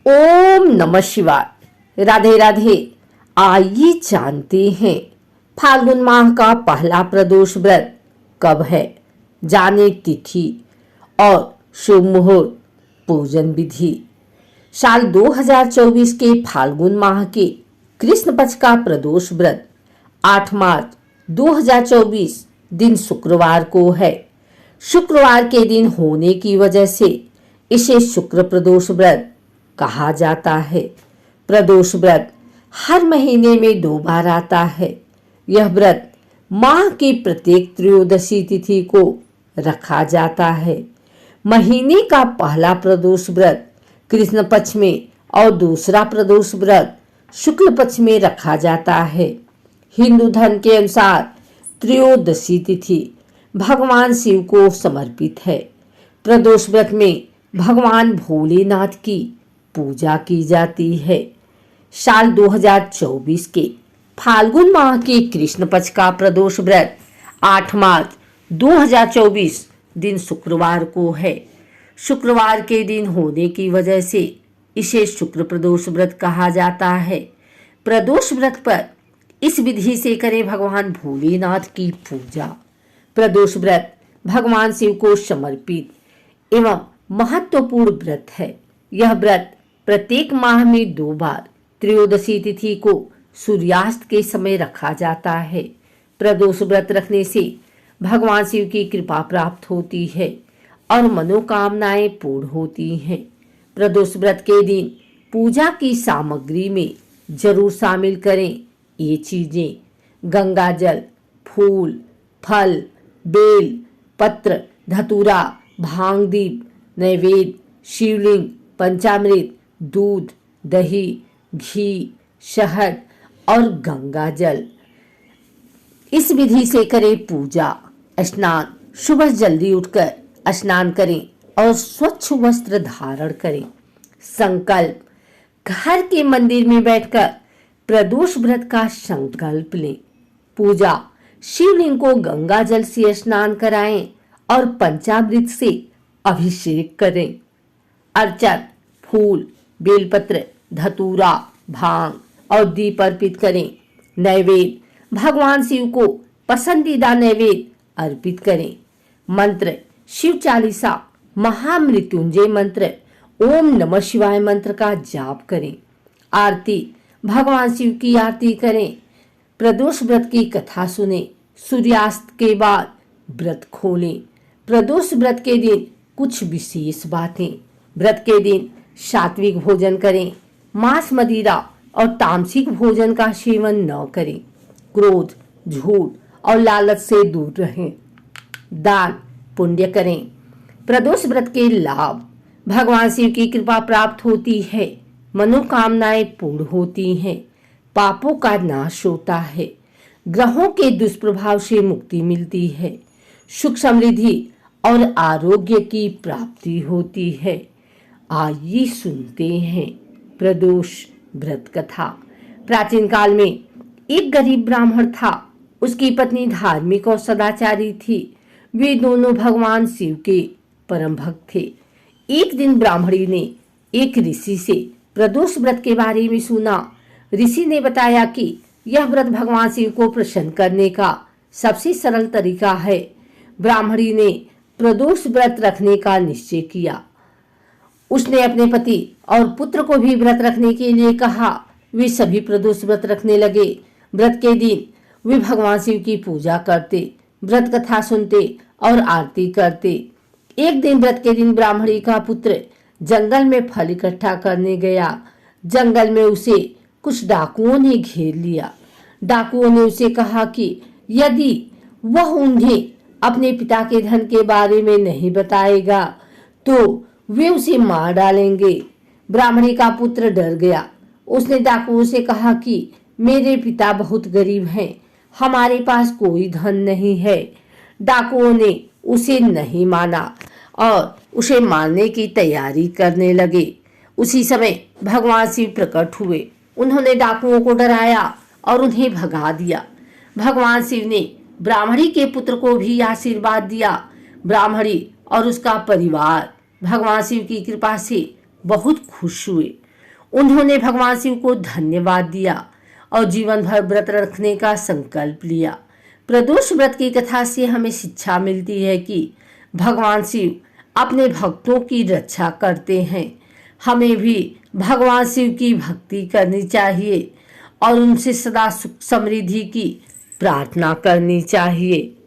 ओम नमः शिवाय। राधे राधे। आइए जानते हैं फाल्गुन माह का पहला प्रदोष व्रत कब है, जाने तिथि और शुभ मुहूर्त, पूजन विधि। साल 2024 के फाल्गुन माह के कृष्ण पक्ष का प्रदोष व्रत 8 मार्च 2024 दिन शुक्रवार को है। शुक्रवार के दिन होने की वजह से इसे शुक्र प्रदोष व्रत कहा जाता है। प्रदोष व्रत हर महीने में 2 बार आता है। यह व्रत माह की प्रत्येक त्रयोदशी तिथि को रखा जाता है। महीने का पहला प्रदोष व्रत कृष्ण पक्ष में और दूसरा प्रदोष व्रत शुक्ल पक्ष में रखा जाता है। हिंदू धर्म के अनुसार त्रयोदशी तिथि भगवान शिव को समर्पित है। प्रदोष व्रत में भगवान भोलेनाथ की पूजा की जाती है। साल 2024 के फाल्गुन माह के कृष्ण पक्ष का प्रदोष व्रत 8 मार्च 2024 दिन शुक्रवार को है। शुक्रवार के दिन होने की वजह से इसे शुक्र प्रदोष व्रत कहा जाता है। प्रदोष व्रत पर इस विधि से करें भगवान भोलेनाथ की पूजा। प्रदोष व्रत भगवान शिव को समर्पित एवं महत्वपूर्ण व्रत है। यह व्रत प्रत्येक माह में 2 बार त्रयोदशी तिथि को सूर्यास्त के समय रखा जाता है। प्रदोष व्रत रखने से भगवान शिव की कृपा प्राप्त होती है और मनोकामनाएं पूर्ण होती हैं। प्रदोष व्रत के दिन पूजा की सामग्री में जरूर शामिल करें ये चीजें: गंगा जल, फूल, फल, बेल पत्र, धतूरा, भांग दीप, नैवेद्य, शिवलिंग, पंचामृत, दूध, दही, घी, शहद और गंगा जल। इस विधि से करें पूजा। स्नान: सुबह जल्दी उठकर स्नान करें और स्वच्छ वस्त्र धारण करें। संकल्प: घर के मंदिर में बैठकर प्रदोष व्रत का संकल्प लें। पूजा: शिवलिंग को गंगा जल से स्नान कराएं और पंचामृत से अभिषेक करें। अर्चन: फूल, बेलपत्र, धतूरा, भांग और दीप अर्पित करें। नैवेद्य: भगवान शिव को पसंदीदा नैवेद्य अर्पित करें। मंत्र: शिव चालीसा, महामृत्युंजय मंत्र, ओम नमः शिवाय मंत्र का जाप करें। आरती: भगवान शिव की आरती करें। प्रदोष व्रत की कथा सुने। सूर्यास्त के बाद व्रत खोलें। प्रदोष व्रत के दिन कुछ विशेष बातें: व्रत के दिन सात्विक भोजन करें। मांस, मदिरा और तामसिक भोजन का सेवन न करें। क्रोध, झूठ और लालच से दूर रहें। दान पुण्य करें। प्रदोष व्रत के लाभ: भगवान शिव की कृपा प्राप्त होती है, मनोकामनाएं पूर्ण होती हैं, पापों का नाश होता है, ग्रहों के दुष्प्रभाव से मुक्ति मिलती है, सुख समृद्धि और आरोग्य की प्राप्ति होती है। आइए सुनते हैं प्रदोष व्रत कथा। प्राचीन काल में एक गरीब ब्राह्मण था। उसकी पत्नी धार्मिक और सदाचारी थी। वे दोनों भगवान शिव के परम भक्त थे। एक दिन ब्राह्मणी ने एक ऋषि से प्रदोष व्रत के बारे में सुना। ऋषि ने बताया कि यह व्रत भगवान शिव को प्रसन्न करने का सबसे सरल तरीका है। ब्राह्मणी ने प्रदोष व्रत रखने का निश्चय किया। उसने अपने पति और पुत्र को भी व्रत रखने के लिए कहा। वे सभी प्रदोष व्रत रखने लगे। व्रत के दिन वे भगवान शिव की पूजा करते, व्रत कथा सुनते और आरती करते। एक दिन व्रत के दिन ब्राह्मणी का पुत्र जंगल में फल इकट्ठा करने गया। जंगल में उसे कुछ डाकुओं ने घेर लिया। डाकुओं ने उसे कहा कि यदि वह उन्हें अपने पिता के धन के बारे में नहीं बताएगा तो वे उसे मार डालेंगे। ब्राह्मणी का पुत्र डर गया। उसने डाकुओं से कहा कि मेरे पिता बहुत गरीब हैं, हमारे पास कोई धन नहीं है। डाकुओं ने उसे नहीं माना और उसे मारने की तैयारी करने लगे। उसी समय भगवान शिव प्रकट हुए। उन्होंने डाकुओं को डराया और उन्हें भगा दिया। भगवान शिव ने ब्राह्मणी के पुत्र को भी आशीर्वाद दिया। ब्राह्मणी और उसका परिवार भगवान शिव की कृपा से बहुत खुश हुए। उन्होंने भगवान शिव को धन्यवाद दिया और जीवन भर व्रत रखने का संकल्प लिया। प्रदोष व्रत की कथा से हमें शिक्षा मिलती है कि भगवान शिव अपने भक्तों की रक्षा करते हैं। हमें भी भगवान शिव की भक्ति करनी चाहिए और उनसे सदा सुख समृद्धि की प्रार्थना करनी चाहिए।